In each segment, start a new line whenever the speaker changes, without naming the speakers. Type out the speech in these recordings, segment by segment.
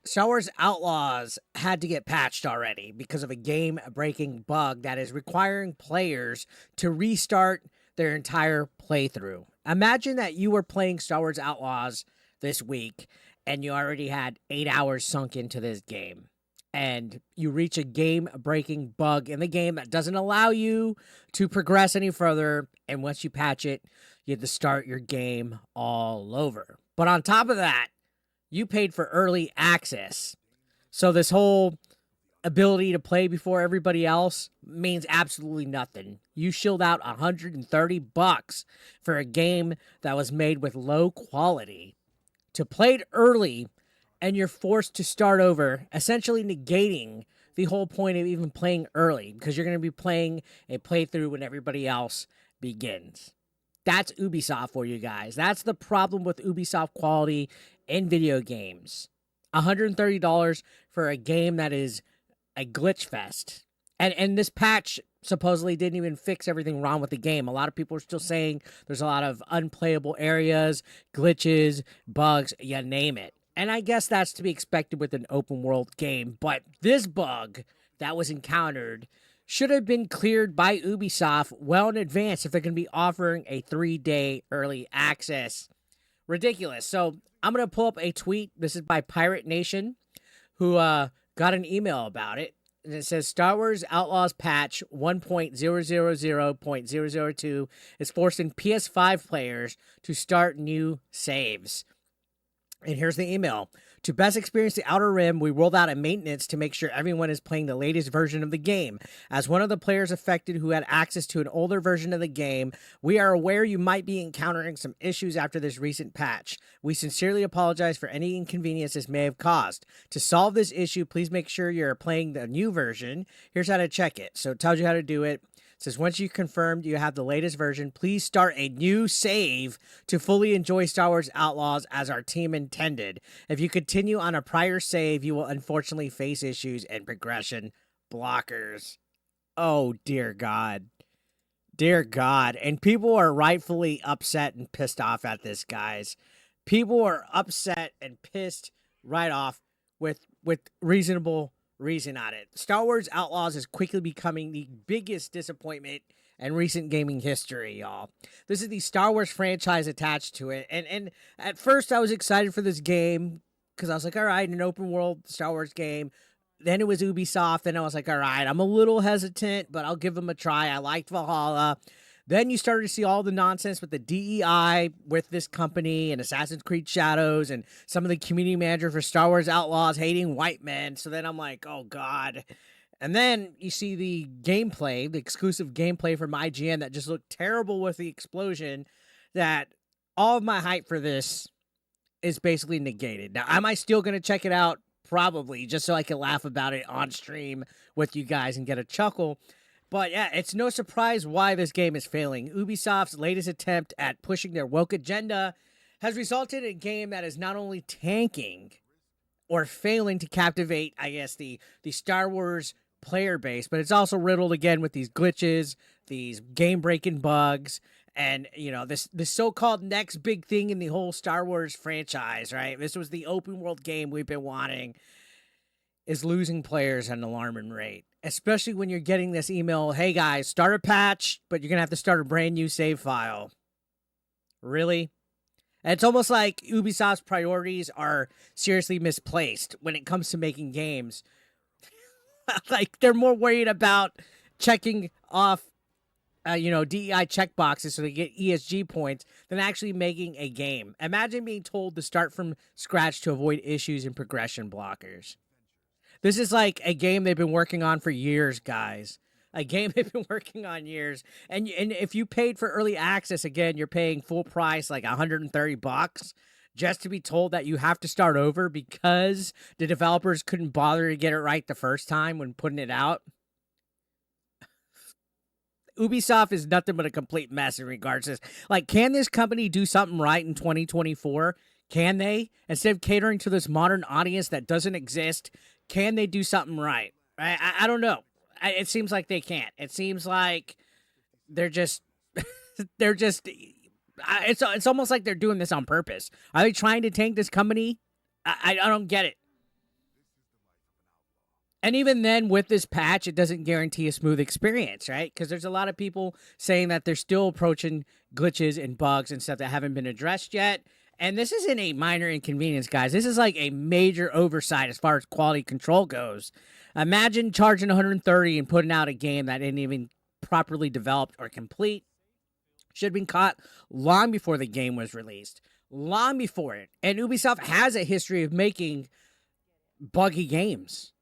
Star Wars Outlaws had to get patched already because of a game breaking bug that is requiring players to restart their entire playthrough. Imagine that you were playing Star Wars Outlaws this week and you already had 8 hours sunk into this game. And you reach a game breaking bug in the game that doesn't allow you to progress any further. And once you patch it, you have to start your game all over. But on top of that, you paid for early access. So this whole ability to play before everybody else means absolutely nothing. You shilled out $130 for a game that was made with low quality to play it early, and you're forced to start over, essentially negating the whole point of even playing early because you're going to be playing a playthrough when everybody else begins. That's Ubisoft for you guys. That's the problem with Ubisoft quality in video games. $130 for a game that is a glitch fest. And this patch supposedly didn't even fix everything wrong with the game. A lot of people are still saying there's a lot of unplayable areas, glitches, bugs, you name it. And I guess that's to be expected with an open world game. But this bug that was encountered should have been cleared by Ubisoft well in advance if they're going to be offering a 3-day early access. Ridiculous. So I'm going to pull up a tweet. This is by Pirate Nation, who got an email about it. And it says Star Wars Outlaws patch 1.000.002 is forcing PS5 players to start new saves. And here's the email. To best experience the Outer Rim, we rolled out a maintenance to make sure everyone is playing the latest version of the game. As one of the players affected who had access to an older version of the game, we are aware you might be encountering some issues after this recent patch. We sincerely apologize for any inconvenience this may have caused. To solve this issue, please make sure you're playing the new version. Here's how to check it. So it tells you how to do it. It says, once you confirmed you have the latest version, please start a new save to fully enjoy Star Wars Outlaws as our team intended. If you continue on a prior save, you will unfortunately face issues and progression blockers. Oh, dear God. Dear God. And people are rightfully upset and pissed off at this, guys. People are upset and pissed right off with reasonable reason on it. Star Wars Outlaws is quickly becoming the biggest disappointment in recent gaming history, y'all. This is the Star Wars franchise attached to it. And at first I was excited for this game because I was like, all right, an open world Star Wars game. Then it was Ubisoft, and I was like, all right, I'm a little hesitant, but I'll give them a try. I liked Valhalla. Then you started to see all the nonsense with the DEI with this company and Assassin's Creed Shadows and some of the community manager for Star Wars Outlaws hating white men. So then I'm like, oh, God. And then you see the gameplay, the exclusive gameplay from IGN that just looked terrible with the explosion, that all of my hype for this is basically negated. Now, am I still going to check it out? Probably, just so I can laugh about it on stream with you guys and get a chuckle. But yeah, it's no surprise why this game is failing. Ubisoft's latest attempt at pushing their woke agenda has resulted in a game that is not only tanking or failing to captivate, I guess, the Star Wars player base, but it's also riddled again with these glitches, these game-breaking bugs, and, you know, this so-called next big thing in the whole Star Wars franchise, right? This was the open world game we've been wanting, is losing players at an alarming rate. Especially when you're getting this email, hey guys, start a patch, but you're going to have to start a brand new save file. Really? And it's almost like Ubisoft's priorities are seriously misplaced when it comes to making games. Like, they're more worried about checking off DEI checkboxes so they get ESG points than actually making a game. Imagine being told to start from scratch to avoid issues and progression blockers. This is like a game they've been working on for years, guys. A game they've been working on years. And if you paid for early access, again, you're paying full price, like $130, just to be told that you have to start over because the developers couldn't bother to get it right the first time when putting it out. Ubisoft is nothing but a complete mess in regards to this. Like, can this company do something right in 2024? Can they? Instead of catering to this modern audience that doesn't exist, can they do something right? I don't know. It seems like they can't. It seems like they're just, it's almost like they're doing this on purpose. Are they trying to tank this company? I don't get it. And even then, with this patch, it doesn't guarantee a smooth experience, right? Because there's a lot of people saying that they're still approaching glitches and bugs and stuff that haven't been addressed yet. And this isn't a minor inconvenience, guys. This is like a major oversight as far as quality control goes. Imagine charging 130 and putting out a game that didn't even properly developed or complete. Should have been caught long before the game was released, long before it. And Ubisoft has a history of making buggy games.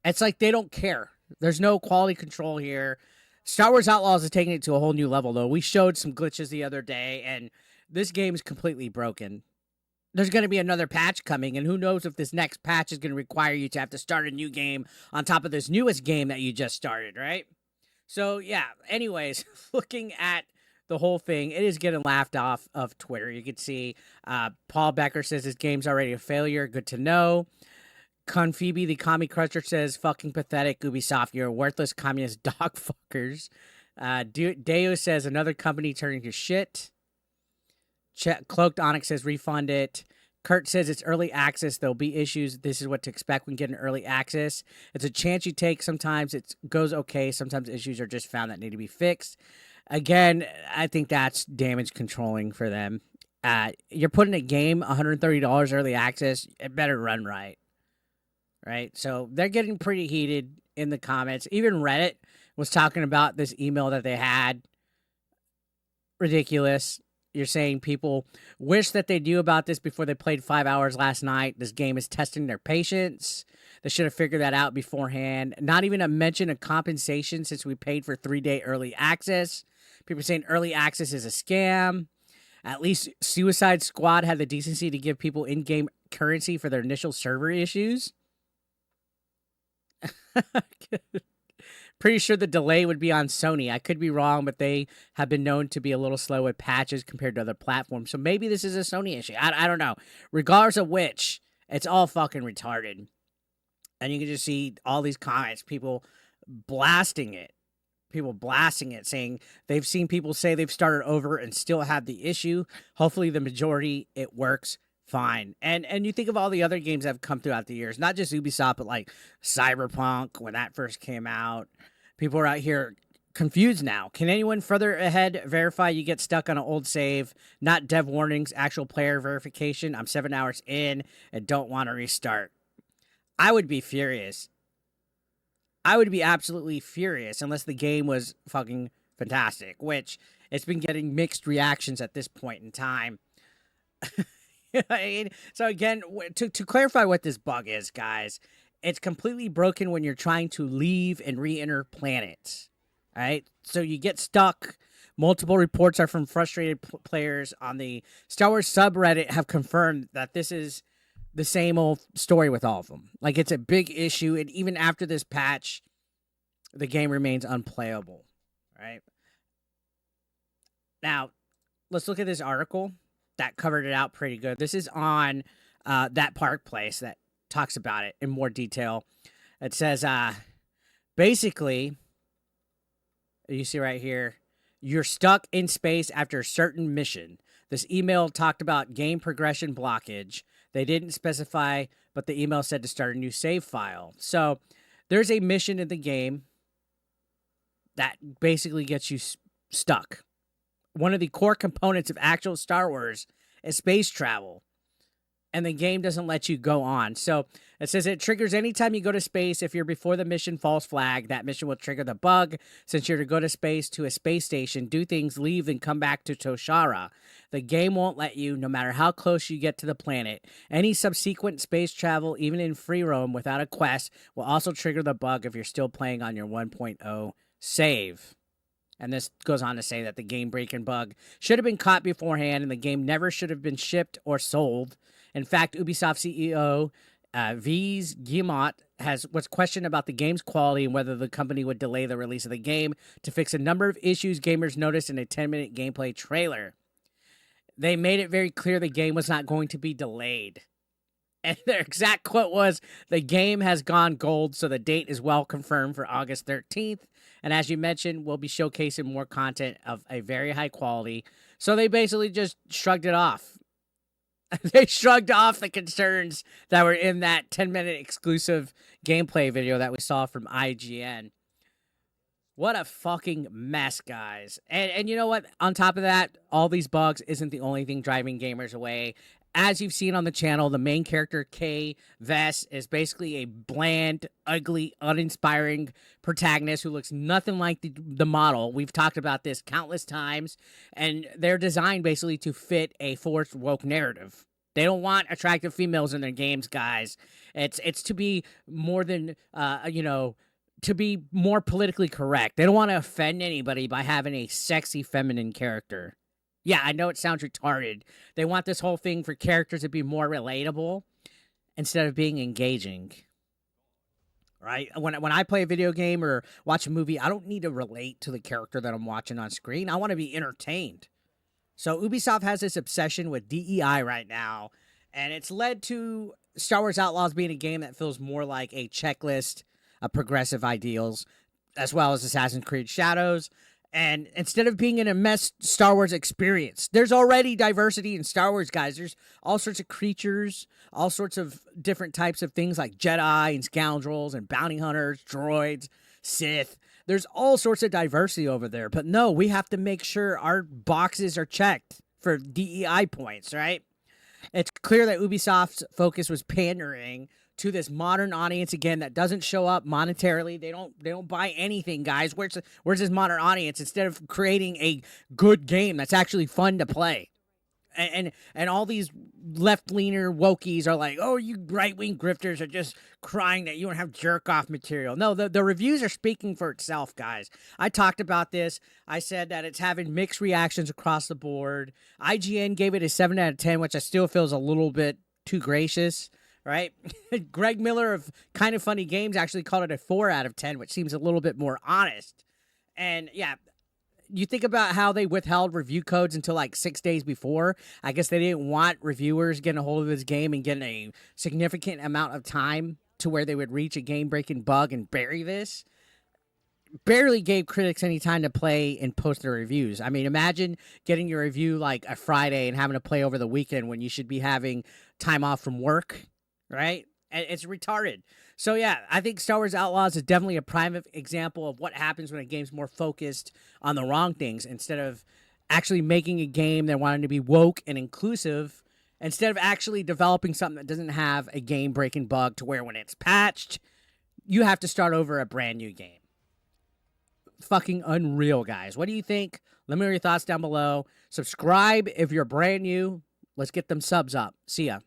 It's like they don't care. There's no quality control here. Star Wars Outlaws is taking it to a whole new level, though. We showed some glitches the other day, and this game is completely broken. There's going to be another patch coming, and who knows if this next patch is going to require you to have to start a new game on top of this newest game that you just started, right? So, yeah, anyways, looking at the whole thing, it is getting laughed off of Twitter. You can see Paul Becker says this game's already a failure. Good to know. Conphoebe, the commie crusher, says, fucking pathetic, Ubisoft. You're worthless communist dog fuckers. Deo says, another company turning to shit. Cloaked Onyx says, refund it. Kurt says, it's early access. There'll be issues. This is what to expect when getting early access. It's a chance you take. Sometimes it goes okay. Sometimes issues are just found that need to be fixed. Again, I think that's damage controlling for them. You're putting a game $130 early access. It better run right. Right? So they're getting pretty heated in the comments. Even Reddit was talking about this email that they had. Ridiculous. You're saying people wish that they knew about this before they played 5 hours last night. This game is testing their patience. They should have figured that out beforehand. Not even a mention of compensation since we paid for 3-day early access. People saying early access is a scam. At least Suicide Squad had the decency to give people in-game currency for their initial server issues. Pretty sure the delay would be on Sony. I could be wrong, but they have been known to be a little slow with patches compared to other platforms. So maybe this is a Sony issue. I don't know. Regardless of which, it's all fucking retarded. And you can just see all these comments, people blasting it. People blasting it, saying they've seen people say they've started over and still have the issue. Hopefully the majority, it works fine. And you think of all the other games that have come throughout the years, not just Ubisoft, but like Cyberpunk, when that first came out. People are out here confused now. Can anyone further ahead verify you get stuck on an old save? Not dev warnings, actual player verification. I'm 7 hours in and don't want to restart. I would be furious. I would be absolutely furious unless the game was fucking fantastic, which it's been getting mixed reactions at this point in time. So again, to clarify what this bug is, guys, it's completely broken when you're trying to leave and re-enter planets, right? So you get stuck. Multiple reports are from frustrated players on the Star Wars subreddit have confirmed that this is the same old story with all of them. Like, it's a big issue, and even after this patch, the game remains unplayable, right? Now, let's look at this article that covered it out pretty good. This is on that Park Place that talks about it in more detail. It says, basically, you see right here, you're stuck in space after a certain mission. This email talked about game progression blockage. They didn't specify, but the email said to start a new save file. So there's a mission in the game that basically gets you stuck. One of the core components of actual Star Wars is space travel, and the game doesn't let you go on. So it says it triggers anytime you go to space. If you're before the mission false flag, that mission will trigger the bug. Since you're to go to space to a space station, do things, leave, and come back to Toshara. The game won't let you, no matter how close you get to the planet. Any subsequent space travel, even in free roam without a quest, will also trigger the bug if you're still playing on your 1.0 save. And this goes on to say that the game breaking bug should have been caught beforehand, and the game never should have been shipped or sold. In fact, Ubisoft CEO Yves Guillemot was questioned about the game's quality and whether the company would delay the release of the game to fix a number of issues gamers noticed in a 10-minute gameplay trailer. They made it very clear the game was not going to be delayed. And their exact quote was, the game has gone gold, so the date is well confirmed for August 13th. And as you mentioned, we'll be showcasing more content of a very high quality. So they basically just shrugged it off. They shrugged off the concerns that were in that 10-minute exclusive gameplay video that we saw from IGN. What a fucking mess, guys. And you know what? On top of that, all these bugs isn't the only thing driving gamers away. As you've seen on the channel, the main character, Kay Vess, is basically a bland, ugly, uninspiring protagonist who looks nothing like the model. We've talked about this countless times, and they're designed basically to fit a forced woke narrative. They don't want attractive females in their games, guys. It's to be more than to be more politically correct. They don't want to offend anybody by having a sexy feminine character. Yeah, I know it sounds retarded. They want this whole thing for characters to be more relatable instead of being engaging. Right? When I play a video game or watch a movie, I don't need to relate to the character that I'm watching on screen. I want to be entertained. So Ubisoft has this obsession with DEI right now, and it's led to Star Wars Outlaws being a game that feels more like a checklist of progressive ideals, as well as Assassin's Creed Shadows. And instead of being an immense Star Wars experience, there's already diversity in Star Wars, guys. There's all sorts of creatures, all sorts of different types of things like Jedi and scoundrels and bounty hunters, droids, Sith. There's all sorts of diversity over there. But no, we have to make sure our boxes are checked for DEI points, right? It's clear that Ubisoft's focus was pandering to this modern audience again that doesn't show up monetarily. They don't buy anything, guys. Where's this modern audience instead of creating a good game that's actually fun to play? And all these left-leaner wokies are like, oh, you right-wing grifters are just crying that you don't have jerk-off material. No, the reviews are speaking for itself, guys. I talked about this. I said that it's having mixed reactions across the board. IGN gave it a 7 out of 10, which I still feel is a little bit too gracious, right? Greg Miller of Kind of Funny Games actually called it a 4 out of 10, which seems a little bit more honest. And yeah, you think about how they withheld review codes until like 6 days before. I guess they didn't want reviewers getting a hold of this game and getting a significant amount of time to where they would reach a game-breaking bug and bury this. Barely gave critics any time to play and post their reviews. I mean, imagine getting your review like a Friday and having to play over the weekend when you should be having time off from work, right? And it's retarded. So yeah, I think Star Wars Outlaws is definitely a prime example of what happens when a game's more focused on the wrong things instead of actually making a game that wanted to be woke and inclusive, instead of actually developing something that doesn't have a game-breaking bug to where when it's patched, you have to start over a brand new game. Fucking unreal, guys. What do you think? Let me know your thoughts down below. Subscribe if you're brand new. Let's get them subs up. See ya.